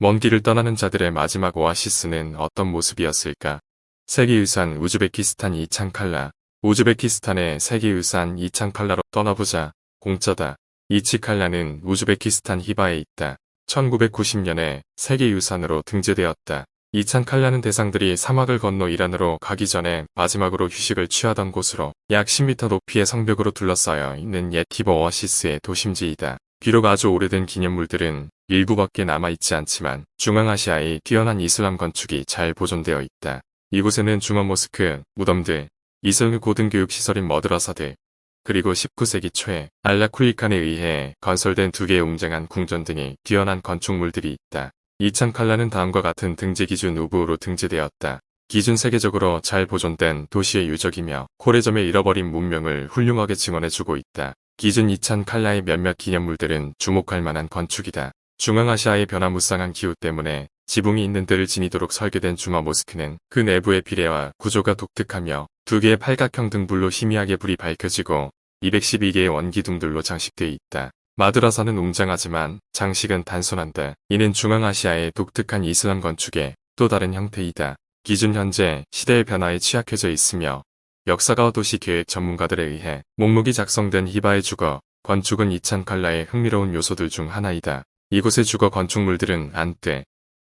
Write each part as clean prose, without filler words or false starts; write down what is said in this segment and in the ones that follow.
먼 길을 떠나는 자들의 마지막 오아시스는 어떤 모습이었을까? 세계유산 우즈베키스탄 이찬칼라. 우즈베키스탄의 세계유산 이찬칼라로 떠나보자. 공짜다. 이치칼라는 우즈베키스탄 히바에 있다. 1990년에 세계유산으로 등재되었다. 이찬칼라는 대상들이 사막을 건너 이란으로 가기 전에 마지막으로 휴식을 취하던 곳으로 약 10m 높이의 성벽으로 둘러싸여 있는 옛 히바 오아시스의 도심지이다. 비록 아주 오래된 기념물들은 일부밖에 남아있지 않지만 중앙아시아의 뛰어난 이슬람 건축이 잘 보존되어 있다. 이곳에는 주마 모스크, 무덤들, 이슬람 고등교육시설인 머드라사들, 그리고 19세기 초에 알라 쿨리칸에 의해 건설된 두 개의 웅장한 궁전 등의 뛰어난 건축물들이 있다. 이찬칼라는 다음과 같은 등재 기준 우부로 등재되었다. 기준 세계적으로 잘 보존된 도시의 유적이며 코레점에 잃어버린 문명을 훌륭하게 증언해주고 있다. 기준 이찬칼라의 몇몇 기념물들은 주목할 만한 건축이다. 중앙아시아의 변화무쌍한 기후 때문에 지붕이 있는 데를 지니도록 설계된 주마 모스크는 그 내부의 비례와 구조가 독특하며 두 개의 팔각형 등불로 희미하게 불이 밝혀지고 212개의 원기둥들로 장식되어 있다. 마드라사는 웅장하지만 장식은 단순한데 이는 중앙아시아의 독특한 이슬람 건축의 또 다른 형태이다. 기준 현재 시대의 변화에 취약해져 있으며 역사가와 도시 계획 전문가들에 의해 목록이 작성된 히바의 주거 건축은 이찬칼라의 흥미로운 요소들 중 하나이다. 이곳의 주거 건축물들은 안대,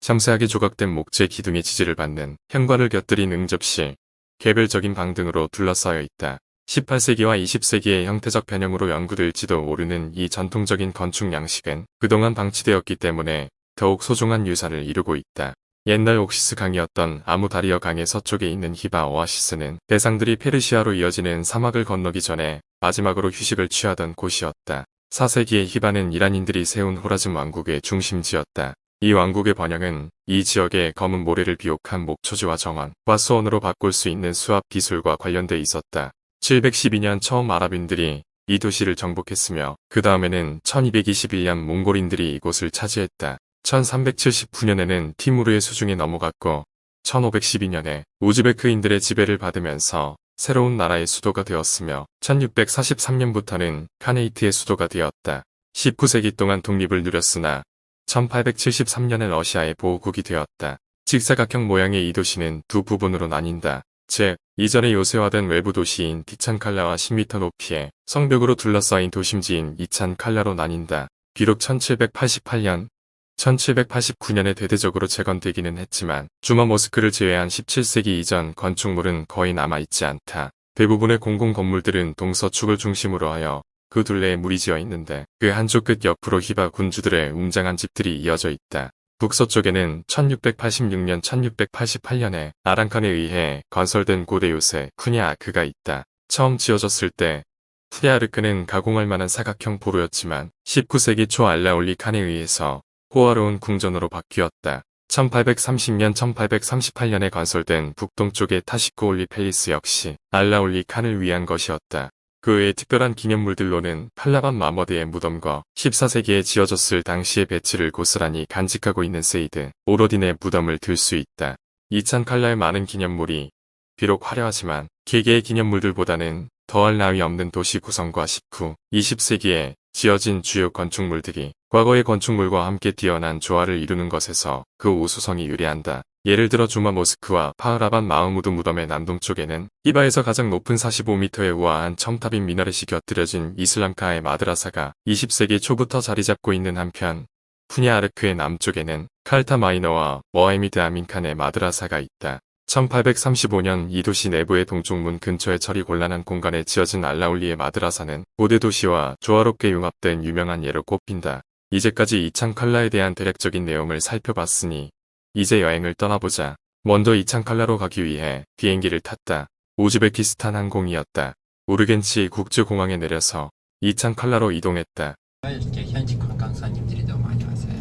섬세하게 조각된 목재 기둥의 지지를 받는 현관을 곁들인 응접실, 개별적인 방 등으로 둘러싸여 있다. 18세기와 20세기의 형태적 변형으로 연구될지도 모르는 이 전통적인 건축 양식은 그동안 방치되었기 때문에 더욱 소중한 유산을 이루고 있다. 옛날 옥시스 강이었던 아무다리어 강의 서쪽에 있는 히바 오아시스는 대상들이 페르시아로 이어지는 사막을 건너기 전에 마지막으로 휴식을 취하던 곳이었다. 4세기의 히바는 이란인들이 세운 호라즘 왕국의 중심지였다. 이 왕국의 번영은 이 지역의 검은 모래를 비옥한 목초지와 정원과 수원으로 바꿀 수 있는 수압 기술과 관련돼 있었다. 712년 처음 아랍인들이 이 도시를 정복했으며 그 다음에는 1221년 몽골인들이 이곳을 차지했다. 1379년에는 티무르의 수중에 넘어갔고 1512년에 우즈베크인들의 지배를 받으면서 새로운 나라의 수도가 되었으며 1643년부터는 카네이트의 수도가 되었다. 19세기 동안 독립을 누렸으나 1873년에 러시아의 보호국이 되었다. 직사각형 모양의 이 도시는 두 부분으로 나뉜다. 즉, 이전에 요새화된 외부 도시인 디찬칼라와 10m 높이의 성벽으로 둘러싸인 도심지인 이찬칼라로 나뉜다. 비록 1788년, 1789년에 대대적으로 재건되기는 했지만 주마 모스크를 제외한 17세기 이전 건축물은 거의 남아있지 않다. 대부분의 공공 건물들은 동서축을 중심으로 하여 그 둘레에 물이 지어 있는데 그 한쪽 끝 옆으로 히바 군주들의 웅장한 집들이 이어져 있다. 북서쪽에는 1686년 1688년에 아랑칸에 의해 건설된 고대 요새 푸냐아크가 있다. 처음 지어졌을 때 푸냐아르크는 가공할 만한 사각형 포로였지만 19세기 초 알라올리 칸에 의해서 호화로운 궁전으로 바뀌었다. 1830년 1838년에 건설된 북동쪽의 타시코올리 팰리스 역시 알라올리 칸을 위한 것이었다. 그 외의 특별한 기념물들로는 팔라반 마머드의 무덤과 14세기에 지어졌을 당시의 배치를 고스란히 간직하고 있는 세이드 오로딘의 무덤을 들 수 있다. 이찬칼라의 많은 기념물이 비록 화려하지만 개개의 기념물들보다는 더할 나위 없는 도시 구성과 19, 20세기에 지어진 주요 건축물들이 과거의 건축물과 함께 뛰어난 조화를 이루는 것에서 그 우수성이 유리한다. 예를 들어 주마 모스크와 파흐라반 마흐무드 무덤의 남동쪽에는 히바에서 가장 높은 45m의 우아한 첨탑인 미나렛이 곁들여진 이슬람카의 마드라사가 20세기 초부터 자리 잡고 있는 한편 푸냐아르크의 남쪽에는 칼타 마이너와 머헤미드 아민칸의 마드라사가 있다. 1835년 이 도시 내부의 동쪽문 근처의 처리 곤란한 공간에 지어진 알라울리의 마드라사는 고대 도시와 조화롭게 융합된 유명한 예로 꼽힌다. 이제까지 이찬칼라에 대한 대략적인 내용을 살펴봤으니 이제 여행을 떠나보자. 먼저 이찬칼라로 가기 위해 비행기를 탔다. 우즈베키스탄 항공이었다. 우르겐치 국제공항에 내려서 이찬칼라로 이동했다. 이렇게 현지 관광사님들이 너무 많이 와서요.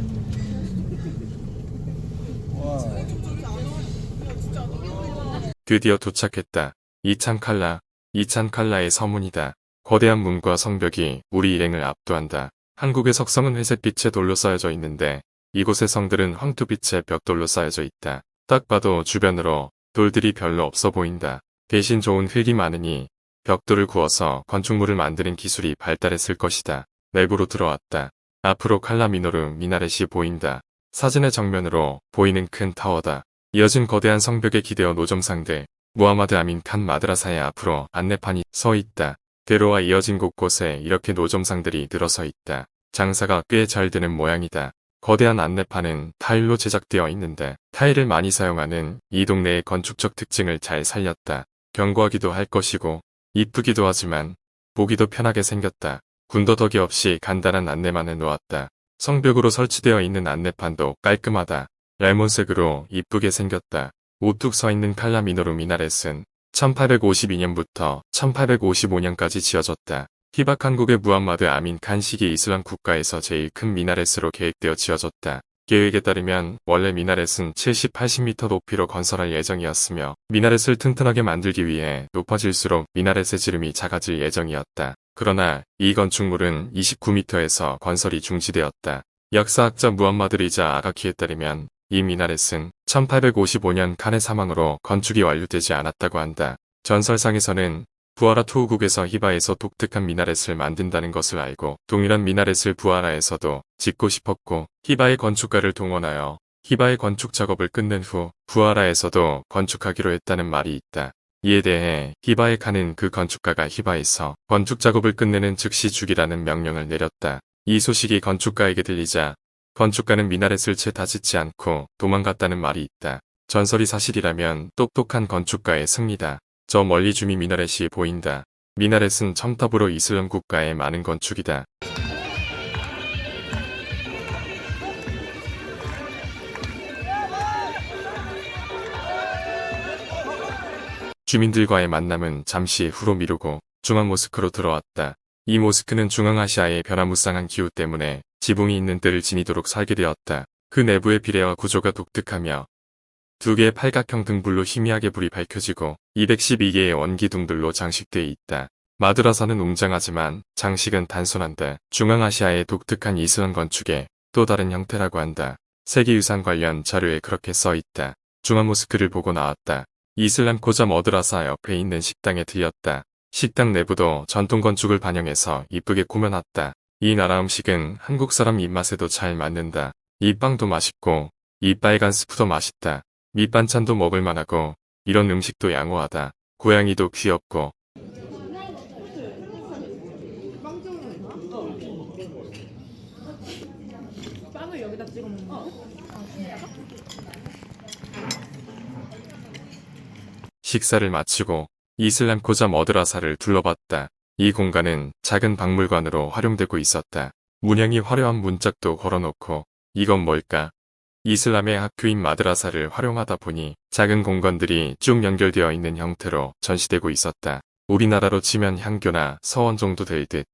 드디어 도착했다. 이찬칼라의 서문이다. 거대한 문과 성벽이 우리 일행을 압도한다. 한국의 석성은 회색빛의 돌로 쌓여져 있는데 이곳의 성들은 황토빛의 벽돌로 쌓여져 있다. 딱 봐도 주변으로 돌들이 별로 없어 보인다. 대신 좋은 흙이 많으니 벽돌을 구워서 건축물을 만드는 기술이 발달했을 것이다. 내부로 들어왔다. 앞으로 칼라 미노르 미나렛이 보인다. 사진의 정면으로 보이는 큰 타워다. 이어진 거대한 성벽에 기대어 노점상들, 무하마드 아민 칸 마드라사의 앞으로 안내판이 서 있다. 대로와 이어진 곳곳에 이렇게 노점상들이 늘어서 있다. 장사가 꽤 잘 되는 모양이다. 거대한 안내판은 타일로 제작되어 있는데 타일을 많이 사용하는 이 동네의 건축적 특징을 잘 살렸다. 견고하기도 할 것이고 이쁘기도 하지만 보기도 편하게 생겼다. 군더더기 없이 간단한 안내만을 놓았다. 성벽으로 설치되어 있는 안내판도 깔끔하다. 레몬색으로 이쁘게 생겼다. 우뚝 서 있는 칼라 미노르 미나렛은 1852년부터 1855년까지 지어졌다. 히박 한국의 무함마드 아민 칸 시기 이슬람 국가에서 제일 큰 미나렛으로 계획되어 지어졌다. 계획에 따르면 원래 미나렛은 70-80m 높이로 건설할 예정이었으며 미나렛을 튼튼하게 만들기 위해 높아질수록 미나렛의 지름이 작아질 예정이었다. 그러나 이 건축물은 29m에서 건설이 중지되었다. 역사학자 무함마드 리자 아가키에 따르면 이 미나렛은 1855년 칸의 사망으로 건축이 완료되지 않았다고 한다. 전설상에서는 부하라 투우국에서 히바에서 독특한 미나렛을 만든다는 것을 알고 동일한 미나렛을 부하라에서도 짓고 싶었고 히바의 건축가를 동원하여 히바의 건축 작업을 끝낸 후 부하라에서도 건축하기로 했다는 말이 있다. 이에 대해 히바의 칸은 그 건축가가 히바에서 건축 작업을 끝내는 즉시 죽이라는 명령을 내렸다. 이 소식이 건축가에게 들리자 건축가는 미나렛을 채 다 짓지 않고 도망갔다는 말이 있다. 전설이 사실이라면 똑똑한 건축가의 승리다. 저 멀리 주미 미나렛이 보인다. 미나렛은 첨탑으로 이슬람 국가의 많은 건축이다. 주민들과의 만남은 잠시 후로 미루고 중앙 모스크로 들어왔다. 이 모스크는 중앙아시아의 변화무쌍한 기후 때문에 지붕이 있는 뜰을 지니도록 설계되었다. 그 내부의 비례와 구조가 독특하며 두 개의 팔각형 등불로 희미하게 불이 밝혀지고 212개의 원기둥들로 장식되어 있다. 마드라사는 웅장하지만 장식은 단순한데 중앙아시아의 독특한 이슬람 건축의 또 다른 형태라고 한다. 세계유산 관련 자료에 그렇게 써 있다. 중앙 모스크를 보고 나왔다. 이슬람 코자 머드라사 옆에 있는 식당에 들렸다. 식당 내부도 전통 건축을 반영해서 이쁘게 꾸며놨다. 이 나라 음식은 한국 사람 입맛에도 잘 맞는다. 이 빵도 맛있고 이 빨간 스프도 맛있다. 밑반찬도 먹을만하고 이런 음식도 양호하다. 고양이도 귀엽고 빵을 여기다 찍어 먹는 거? 식사를 마치고 이슬람 코자 머드라사를 둘러봤다. 이 공간은 작은 박물관으로 활용되고 있었다. 문양이 화려한 문짝도 걸어놓고 이건 뭘까? 이슬람의 학교인 마드라사를 활용하다 보니 작은 공간들이 쭉 연결되어 있는 형태로 전시되고 있었다. 우리나라로 치면 향교나 서원 정도 될 듯.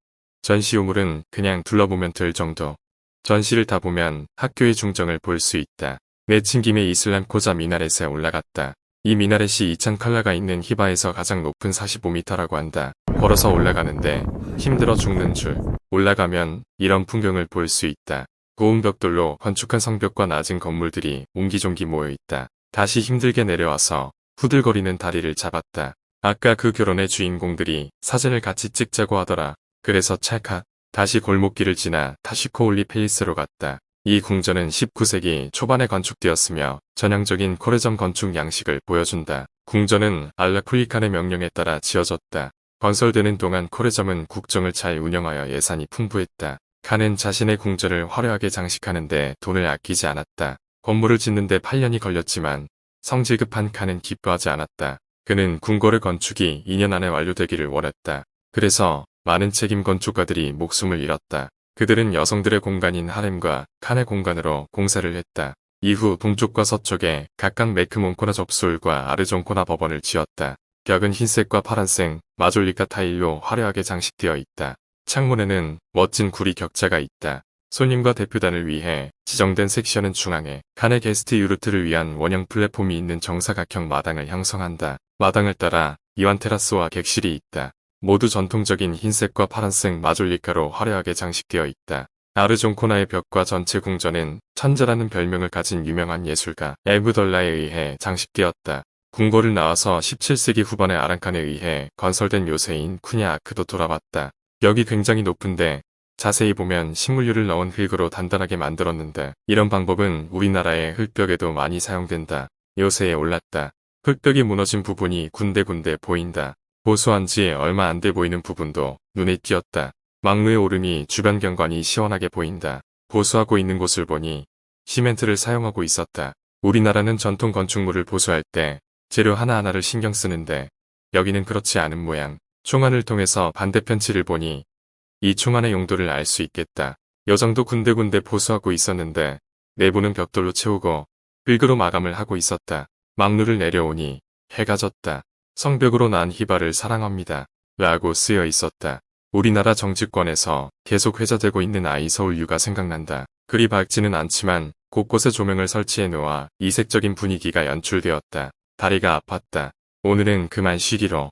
전시 유물은 그냥 둘러보면 될 정도. 전시를 다 보면 학교의 중정을 볼 수 있다. 내친 김에 이슬람 코자 미나렛에 올라갔다. 이 미나렛이 2000칼라가 있는 히바에서 가장 높은 45m라고 한다. 걸어서 올라가는데 힘들어 죽는 줄. 올라가면 이런 풍경을 볼 수 있다. 고운 벽돌로 건축한 성벽과 낮은 건물들이 옹기종기 모여있다. 다시 힘들게 내려와서 후들거리는 다리를 잡았다. 아까 그 결혼의 주인공들이 사진을 같이 찍자고 하더라. 그래서 찰칵 다시 골목길을 지나 타시코올리 팰리스로 갔다. 이 궁전은 19세기 초반에 건축되었으며 전형적인 코레점 건축 양식을 보여준다. 궁전은 알라쿨리칸의 명령에 따라 지어졌다. 건설되는 동안 코레점은 국정을 잘 운영하여 예산이 풍부했다. 칸은 자신의 궁전을 화려하게 장식하는데 돈을 아끼지 않았다. 건물을 짓는데 8년이 걸렸지만 성질급한 칸은 기뻐하지 않았다. 그는 궁궐의 건축이 2년 안에 완료되기를 원했다. 그래서 많은 책임 건축가들이 목숨을 잃었다. 그들은 여성들의 공간인 하렘과 칸의 공간으로 공사를 했다. 이후 동쪽과 서쪽에 각각 메크몬코나 접수홀과 아르존코나 법원을 지었다. 벽은 흰색과 파란색, 마졸리카 타일로 화려하게 장식되어 있다. 창문에는 멋진 구리 격자가 있다. 손님과 대표단을 위해 지정된 섹션은 중앙에 칸의 게스트 유르트를 위한 원형 플랫폼이 있는 정사각형 마당을 형성한다. 마당을 따라 이완 테라스와 객실이 있다. 모두 전통적인 흰색과 파란색 마졸리카로 화려하게 장식되어 있다. 아르존코나의 벽과 전체 궁전은 천재라는 별명을 가진 유명한 예술가 엘브덜라에 의해 장식되었다. 궁궐을 나와서 17세기 후반의 아랑칸에 의해 건설된 요새인 쿠냐 아크도 돌아봤다. 벽이 굉장히 높은데 자세히 보면 식물유를 넣은 흙으로 단단하게 만들었는데 이런 방법은 우리나라의 흙벽에도 많이 사용된다. 요새에 올랐다. 흙벽이 무너진 부분이 군데군데 보인다. 보수한 지 얼마 안 돼 보이는 부분도 눈에 띄었다. 막루의 오름이 주변 경관이 시원하게 보인다. 보수하고 있는 곳을 보니 시멘트를 사용하고 있었다. 우리나라는 전통 건축물을 보수할 때 재료 하나하나를 신경 쓰는데 여기는 그렇지 않은 모양. 총안을 통해서 반대편 칠을 보니 이 총안의 용도를 알 수 있겠다. 여정도 군데군데 보수하고 있었는데 내부는 벽돌로 채우고 흙으로 마감을 하고 있었다. 막루를 내려오니 해가 졌다. 성벽으로 난 휘발을 사랑합니다. 라고 쓰여 있었다. 우리나라 정치권에서 계속 회자되고 있는 아이서울유가 생각난다. 그리 밝지는 않지만 곳곳에 조명을 설치해 놓아 이색적인 분위기가 연출되었다. 다리가 아팠다. 오늘은 그만 쉬기로.